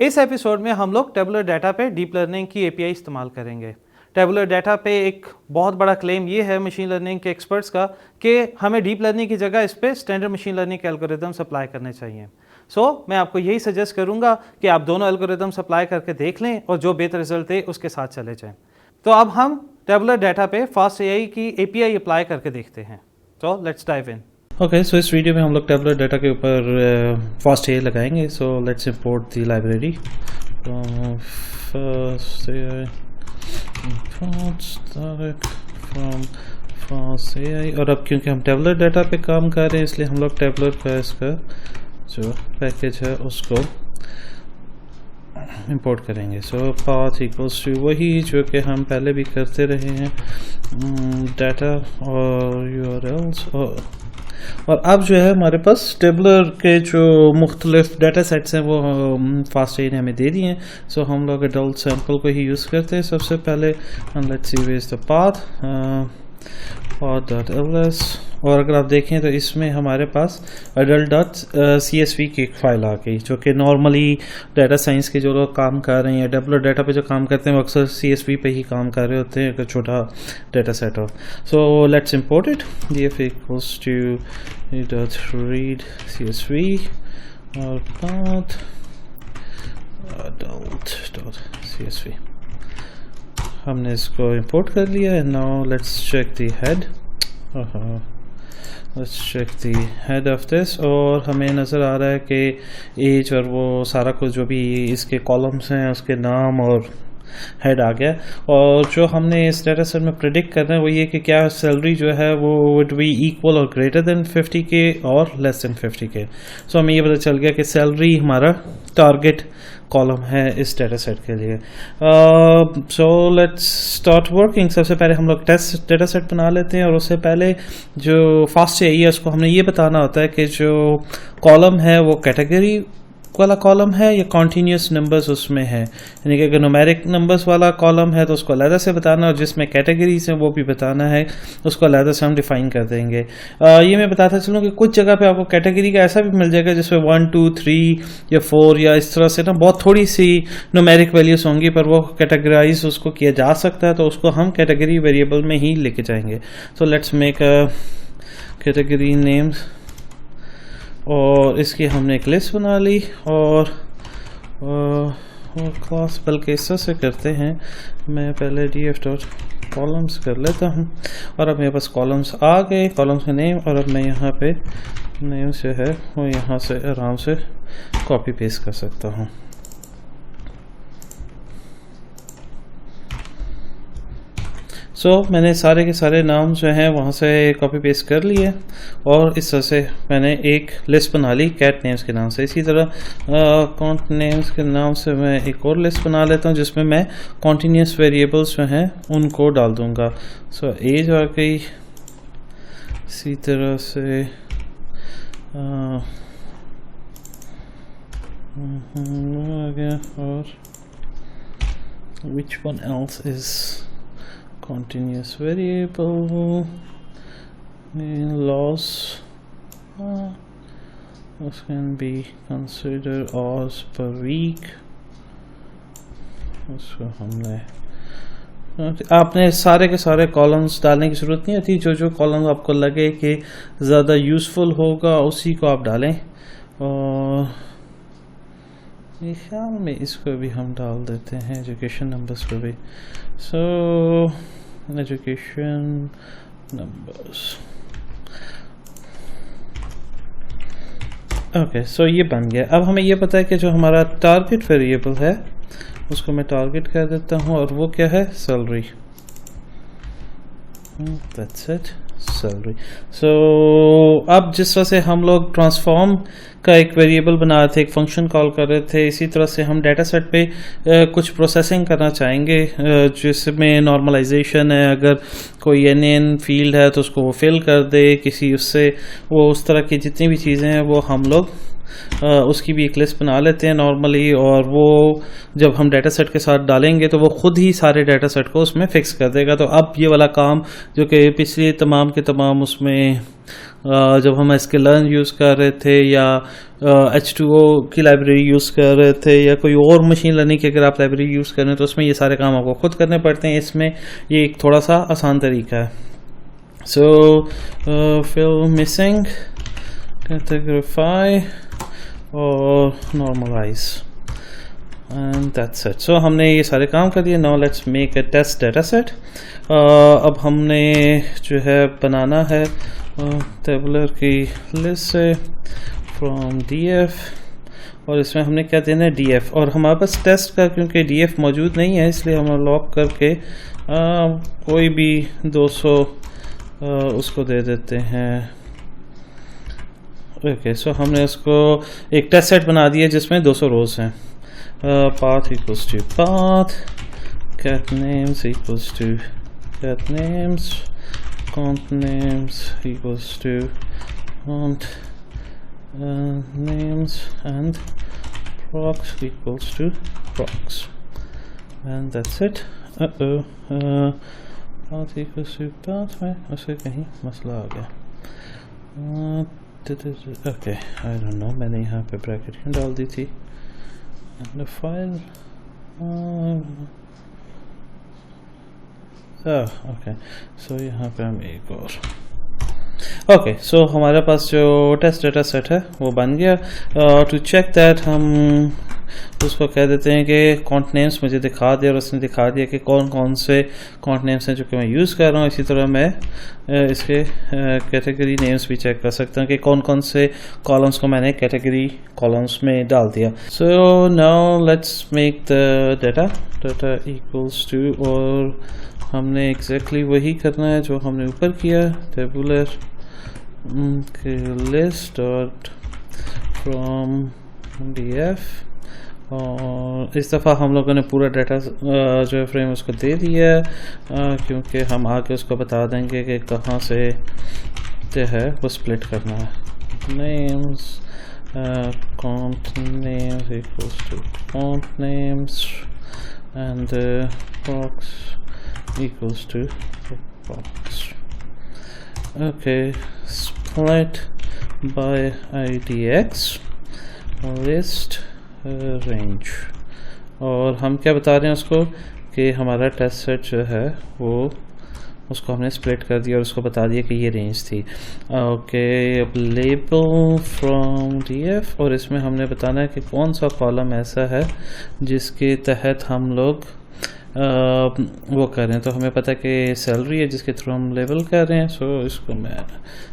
इस एपिसोड में हम लोग टेबुलर डाटा पे डीप लर्निंग की एपीआई इस्तेमाल करेंगे। टेबुलर डाटा पे एक बहुत बड़ा क्लेम ये है मशीन लर्निंग के एक्सपर्ट्स का कि हमें डीप लर्निंग की जगह इस पर स्टैंडर्ड मशीन लर्निंग के एल्गोरिदम्स अप्लाई करने चाहिए। मैं आपको यही सजेस्ट करूंगा कि आप दोनों एल्गोरिदम्स अप्लाई करके देख लें और जो बेहतर रिजल्ट है उसके साथ चले जाएं। तो अब हम टेबुलर डाटा पे FastAI की एपीआई अप्लाई करके देखते हैं। तो लेट्स डाइव इन। ओके, सो इस वीडियो में हम लोग टेबुलर डाटा के ऊपर FastAI लगाएंगे। सो let's import the library from FastAI, from FastAI। और अब क्योंकि हम टेबुलर डाटा पे काम कर रहे हैं इसलिए हम लोग टेबुलर का इसका जो पैकेज है उसको इंपोर्ट करेंगे। पाथ इक्वल्स टू वही जो कि हम पहले भी करते रहे हैं, डाटा और यूआरएल्स। और अब जो है हमारे पास टेबुलर के जो मुख्तलिफ डाटा सेट्स हैं वो FastAI ने हमें दे दिए हैं। हम लोग एडल्ट सैम्पल को ही यूज़ करते हैं सबसे पहले। Let's see where is the path.ls। और अगर आप देखें तो इसमें हमारे पास adult.csv की एक फाइल आ गई, जो कि नॉर्मली डाटा साइंस के जो लोग काम कर रहे हैं या टेबुलर डाटा पे जो काम करते हैं वो अक्सर CSV पे ही काम कर रहे होते हैं अगर छोटा डाटा सेट हो। So let's import it. df equals to .read CSV और path adult.csv। हमने इसको इंपोर्ट कर लिया है। Now let's check the head. Let's check the head of this. और हमें नज़र आ रहा है कि एज और वो सारा कुछ जो भी इसके कॉलम्स हैं उसके नाम और हेड आ गया। और जो हमने इस डाटा सेट में प्रिडिक्ट करना है वो ये कि क्या सैलरी जो है वो वुड बी इक्वल और ग्रेटर देन 50K और लेस देन 50K। हमें ये पता चल गया कि सैलरी हमारा टारगेट कॉलम है इस डाटा सेट के लिए। Let's start working. सबसे पहले हम लोग टेस्ट डाटा सेट बना लेते हैं और उससे पहले जो FastAI है उसको हमने ये बताना होता है कि जो कॉलम है वो कैटेगरी वाला कॉलम है या कॉन्टीन्यूस नंबर्स उसमें है। यानी कि अगर न्यूमेरिक नंबर्स वाला कॉलम है तो उसको अलग से बताना, और जिसमें कैटेगरीज हैं वो भी बताना है, उसको अलग से हम डिफाइन कर देंगे। ये मैं बताता चलूँ कि कुछ जगह पे आपको कैटेगरी का ऐसा भी मिल जाएगा जिसमें 1, 2, 3 या 4 या इस तरह से ना बहुत थोड़ी सी न्यूमेरिक वैल्यूज होंगी, पर वो कैटेगराइज उसको किया जा सकता है, तो उसको हम कैटेगरी वेरिएबल में ही लेके जाएंगे। Let's make a category names. और इसकी हमने एक लिस्ट बना ली और क्लास बल्कि इस तरह से करते हैं, मैं पहले df.columns कर लेता हूँ। और अब मेरे पास कॉलम्स आ गए, कॉलम्स का नेम। और अब मैं यहाँ पे नेम से है वो यहाँ से आराम से कॉपी पेस्ट कर सकता हूँ। मैंने सारे के सारे नाम जो हैं वहाँ से कॉपी पेस्ट कर लिए और इस तरह से मैंने एक लिस्ट बना ली कैट नेम्स के नाम से। इसी तरह काउंट नेम्स के नाम से मैं एक और लिस्ट बना लेता हूँ जिसमें मैं कॉन्टीन्यूस वेरिएबल्स जो हैं उनको डाल दूँगा। एज आ गई, इसी तरह से आ गया, और which one else is continuous variable, loss this can be considered as per week। उसको हमने आपने सारे के सारे कॉलम्स डालने की ज़रूरत नहीं होती, जो कॉलम आपको लगे कि ज़्यादा यूज़फुल होगा उसी को आप डालें। और मेरे ख्याल में इसको भी हम डाल देते हैं एजुकेशन नंबर्स को भी। Education numbers okay. ये बन गया। अब हमें ये पता है कि जो हमारा टारगेट वेरिएबल है उसको मैं टारगेट कर देता हूँ, और वो क्या है, सैलरी। That's it, salary. अब जिस तरह से हम लोग ट्रांसफॉर्म का एक वेरिएबल बना रहे थे, एक फंक्शन कॉल कर रहे थे, इसी तरह से हम डाटा सेट पे कुछ प्रोसेसिंग करना चाहेंगे जिसमें नॉर्मलाइजेशन है। अगर कोई एन फील्ड है तो उसको वो फिल कर दे किसी उससे, वो उस तरह की जितनी भी चीज़ें हैं वो हम लोग उसकी भी एक लिस्ट बना लेते हैं नॉर्मली, और वो जब हम डाटा सेट के साथ डालेंगे तो वो खुद ही सारे डाटा सेट को उसमें फिक्स कर देगा। तो अब ये वाला काम जो कि पिछले तमाम के तमाम उसमें जब हम इसके लर्न यूज़ कर रहे थे या H2O की लाइब्रेरी यूज़ कर रहे थे या कोई और मशीन लर्निंग की अगर आप लाइब्रेरी यूज़ कर रहे हैं तो उसमें ये सारे काम आपको खुद करने पड़ते हैं। इसमें ये एक थोड़ा सा आसान तरीका है। सो फिल मिसिंग, कैटेगरीफाई और normalise, and that's it. So हमने ये सारे काम कर दिए। Now let's make a test data set. अब हमने जो है बनाना है टेबुलर की लिस्ट से फ्रॉम df, और इसमें हमने क्या देना है df, और हमारे पास टेस्ट का क्योंकि df मौजूद नहीं है इसलिए हम लॉक करके कोई भी 200 उसको दे देते हैं। ओके, सो हमने उसको एक टेस्ट सेट बना दिया जिसमें 200 रोज हैं। path equals to path, cat names equals to cat names, count names equals to count names, and procs equals to procs, and that's it. path equals to path में उसे कहीं मसला आ गया। ओके, आई डोंट नो, मैंने यहाँ पे bracket क्यों डाल दी थी। एंड फाइल ओके, सो यहाँ पे हम एक और ओके, सो हमारे पास जो टेस्ट डाटा सेट है वो बन गया। टू चेक दैट हम उसको कह देते हैं कि काउंट नेम्स मुझे दिखा दिया, और उसने दिखा दिया कि कौन कौन से काउंट नेम्स हैं जो कि मैं यूज़ कर रहा हूँ। इसी तरह मैं इसके कैटेगरी नेम्स भी चेक कर सकता हूँ कि कौन कौन से कॉलम्स को मैंने कैटेगरी कॉलम्स में डाल दिया। So now let's make the data equals to, और हमने एग्जैक्टली वही करना है जो हमने ऊपर किया, tabular list dot from df, और इस दफ़ा हम लोगों ने पूरा डाटा जो है फ्रेम उसको दे दिया है, क्योंकि हम आगे उसको बता देंगे कि कहाँ से जो है वो स्प्लिट करना है। Names count names equals to count names, and box equals to box. Okay, split by idx list range, और हम क्या बता रहे हैं उसको कि हमारा टेस्ट सेट जो है वो उसको हमने स्प्लिट कर दिया और उसको बता दिया कि ये रेंज थी। ओके, अब लेबल फ्रॉम df, और इसमें हमने बताना है कि कौन सा कॉलम ऐसा है जिसके तहत हम लोग वो कर रहे हैं। तो हमें पता है कि सैलरी है जिसके थ्रू हम लेबल कर रहे हैं। सो इसको मैं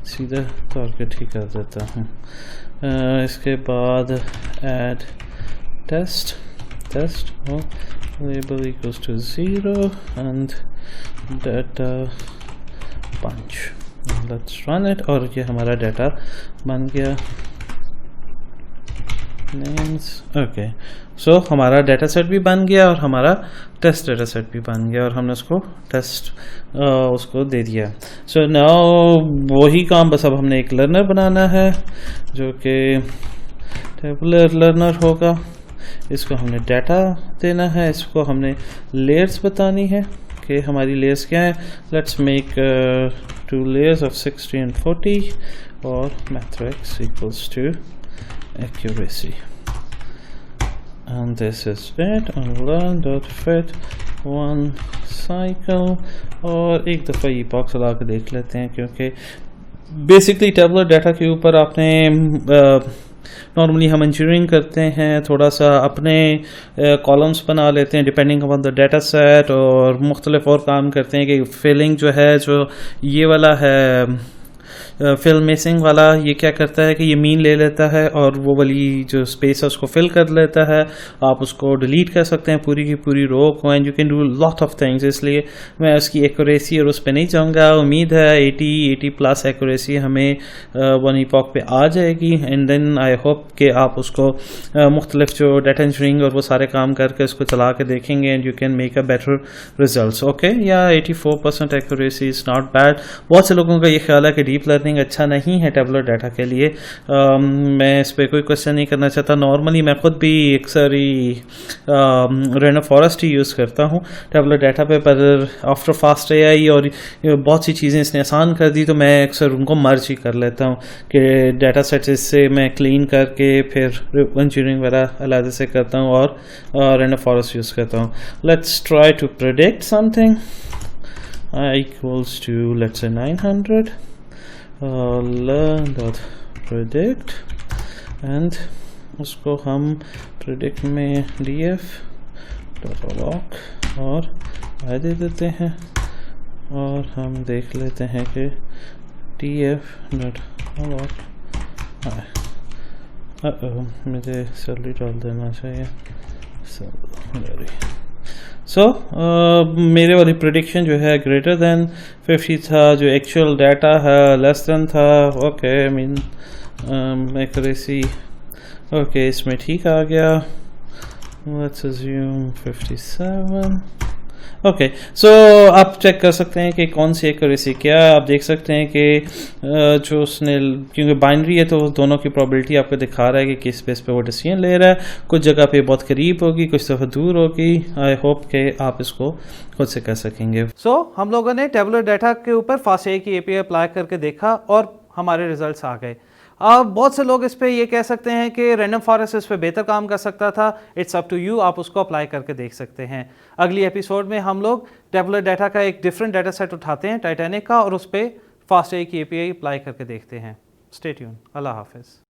सीधा तौर पे ठीक कर देता हूँ। इसके बाद ऐड टेस्ट और label equals to 0 and data punch. Let's run it, और ये हमारा डाटा बन गया नेम्स। ओके, सो हमारा डाटा सेट भी बन गया और हमारा टेस्ट डाटा सेट भी बन गया, और हमने उसको टेस्ट उसको दे दिया। सो नाउ वही काम, बस अब हमने एक लर्नर बनाना है जो कि टेबुलर लर्नर होगा। इसको हमने डाटा देना है, इसको हमने लेयर्स बतानी है कि हमारी लेयर्स क्या है। Let's make 2 layers of 60 and 40, और matrix equals to accuracy, and this is it, and learn dot fit 1 cycle, और एक दफ़ा ये बॉक्स लगा के देख लेते हैं, क्योंकि बेसिकली टेबुलर डाटा के ऊपर आपने नॉर्मली हम इंजीनियरिंग करते हैं, थोड़ा सा अपने कॉलम्स बना लेते हैं depending upon the data set, और मुख्तलिफ और काम करते हैं कि फिलिंग जो है, जो ये वाला है फिल मिसिंग वाला, ये क्या करता है कि ये मीन ले लेता है और वो वाली जो स्पेस है उसको फिल कर लेता है। आप उसको डिलीट कर सकते हैं पूरी की पूरी रो को, and you can do lot of things. इसलिए मैं उसकी एक्यूरेसी और उस पर नहीं जाऊँगा। उम्मीद है 80 प्लस एक्यूरेसी हमें वन ईपॉक पे आ जाएगी, एंड देन आई होप कि आप उसको मुख्तलिफ जो डाटा इंजीनियरिंग और वो सारे काम करके उसको चला के देखेंगे, and you can make a better results. Okay, या 84% एक्यूरेसी इज़ नॉट बैड। बहुत से लोगों का ये ख्याल है कि डीप लर्निंग लर्निंग अच्छा नहीं है टेबुलर डाटा के लिए। मैं इस पर कोई क्वेश्चन नहीं करना चाहता। नॉर्मली मैं खुद भी अक्सर ही रैंडम फॉरेस्ट ही यूज़ करता हूँ टेबुलर डाटा पे, पर आफ्टर फास्ट एआई और बहुत सी चीज़ें इसने आसान कर दी तो मैं अक्सर उनको मर्ज ही कर लेता हूँ कि डाटा सेट से मैं क्लीन करके फिर इंजीनियरिंग वगैरह अलग से करता हूँ और रैंडम फॉरेस्ट यूज़ करता हूँ। Let's try to predict something I equals to let's say 900 learn dot predict and उसको हम predict में df dot alloc और I दे देते हैं और हम देख लेते हैं कि df dot alloc मुझे सैलरी डाल देना चाहिए सैलरी। मेरे वाली प्रेडिक्शन जो है ग्रेटर देन 50 था, जो एक्चुअल डाटा है लेस देन था। ओके मीन एक्यूरेसी ओके इसमें ठीक आ गया। Let's assume 57। ओके सो आप चेक कर सकते हैं कि कौन सी एक्यूरेसी क्या। आप देख सकते हैं कि जो उसने, क्योंकि बाइनरी है तो दोनों की प्रोबेबिलिटी आपको दिखा रहा है कि किस बेस पे वो डिसीजन ले रहा है। कुछ जगह पे बहुत करीब होगी, कुछ दफ़ा दूर होगी। आई होप कि आप इसको खुद से कर सकेंगे। हम लोगों ने टेबुलर डाटा के ऊपर FastAI की API अप्लाई करके देखा और हमारे रिजल्ट्स आ गए। अब बहुत से लोग इस पे ये कह सकते हैं कि रैंडम फॉरेस्ट इस पे बेहतर काम कर सकता था। इट्स अप टू यू, आप उसको अप्लाई करके देख सकते हैं। अगली एपिसोड में हम लोग टेबुलर डाटा का एक डिफरेंट डाटा सेट उठाते हैं टाइटैनिक का और उस पर FastAI की API अप्लाई करके देखते हैं। Stay tune. अल्लाह हाफिज़।